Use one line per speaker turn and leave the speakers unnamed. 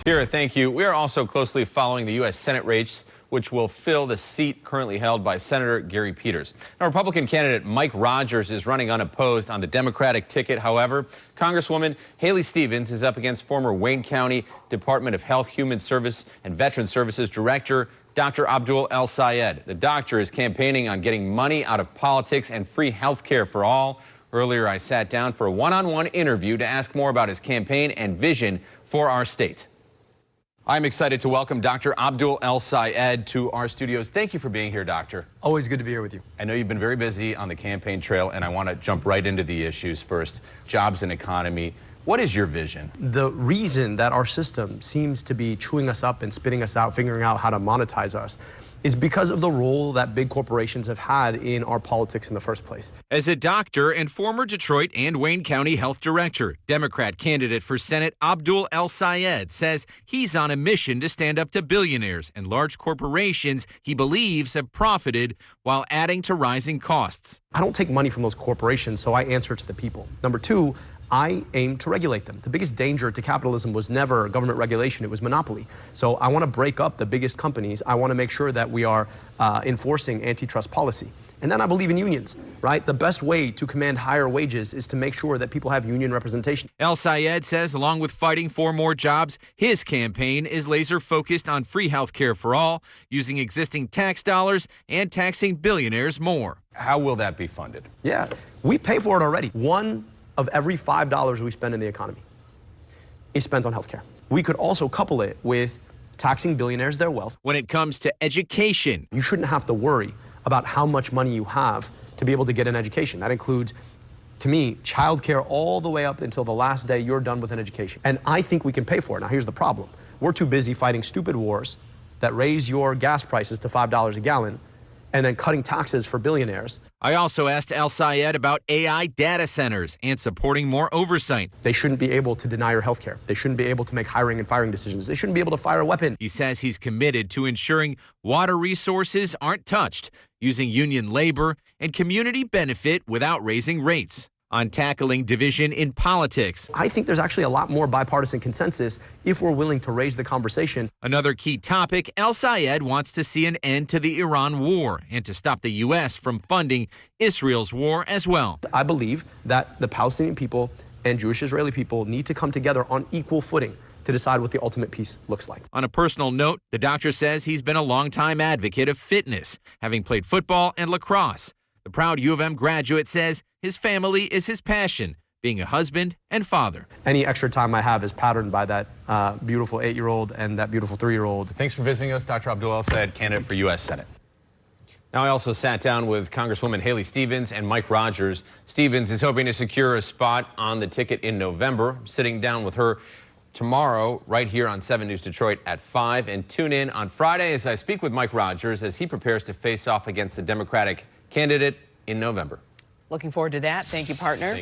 Here, thank you. We are also closely following the U.S. Senate race, which will fill the seat currently held by Senator Gary Peters. Now, Republican candidate Mike Rogers is running unopposed on the Democratic ticket. However, Congresswoman Haley Stevens is up against former Wayne County Department of Health, Human Service and Veteran Services Director Dr. Abdul El-Sayed. The doctor is campaigning on getting money out of politics and free health care for all. Earlier, I sat down for a one-on-one interview to ask more about his campaign and vision for our state. I'm excited to welcome Dr. Abdul El-Sayed to our studios. Thank you for being here, doctor.
Always good to be here with you.
I know you've been very busy on the campaign trail, and I want to jump right into the issues first. Jobs and economy. What is your vision?
The reason that our system seems to be chewing us up and spitting us out, figuring out how to monetize us, is because of the role that big corporations have had in our politics in the first place.
As a doctor and former Detroit and Wayne County health director, Democrat candidate for Senate Abdul El-Sayed says he's on a mission to stand up to billionaires and large corporations he believes have profited while adding to rising costs.
I don't take money from those corporations, so I answer to the people. Number two, I aim to regulate them. The biggest danger to capitalism was never government regulation, it was monopoly. So I want to break up the biggest companies. I want to make sure that we are enforcing antitrust policy. And then I believe in unions, right? The best way to command higher wages is to make sure that people have union representation.
El-Sayed says along with fighting for more jobs, his campaign is laser focused on free health care for all, using existing tax dollars and taxing billionaires more.
How will that be funded?
Yeah, we pay for it already. One of every $5 we spend in the economy is spent on healthcare. We could also couple it with taxing billionaires their wealth.
When it comes to education,
you shouldn't have to worry about how much money you have to be able to get an education. That includes, to me, childcare all the way up until the last day you're done with an education. And I think we can pay for it. Now, here's the problem. We're too busy fighting stupid wars that raise your gas prices to $5 a gallon and then cutting taxes for billionaires.
I also asked El-Sayed about AI data centers and supporting more oversight.
They shouldn't be able to deny your health care. They shouldn't be able to make hiring and firing decisions. They shouldn't be able to fire a weapon.
He says he's committed to ensuring water resources aren't touched, using union labor and community benefit without raising rates. On tackling division in politics,
I think there's actually a lot more bipartisan consensus if we're willing to raise the conversation.
Another key topic, El-Sayed wants to see an end to the Iran war and to stop the U.S. from funding Israel's war as well.
I believe that the Palestinian people and Jewish Israeli people need to come together on equal footing to decide what the ultimate peace looks like.
On a personal note, the doctor says he's been a longtime advocate of fitness, having played football and lacrosse. The proud U of M graduate says his family is his passion, being a husband and father.
Any extra time I have is patterned by that beautiful 8-year-old and that beautiful 3-year-old.
Thanks for visiting us, Dr. Abdul El-Sayed, candidate for U.S. Senate. Now, I also sat down with Congresswoman Haley Stevens and Mike Rogers. Stevens is hoping to secure a spot on the ticket in November. I'm sitting down with her tomorrow right here on 7 News Detroit at 5. And tune in on Friday as I speak with Mike Rogers as he prepares to face off against the Democratic candidate in November.
Looking forward to that. Thank you, partner.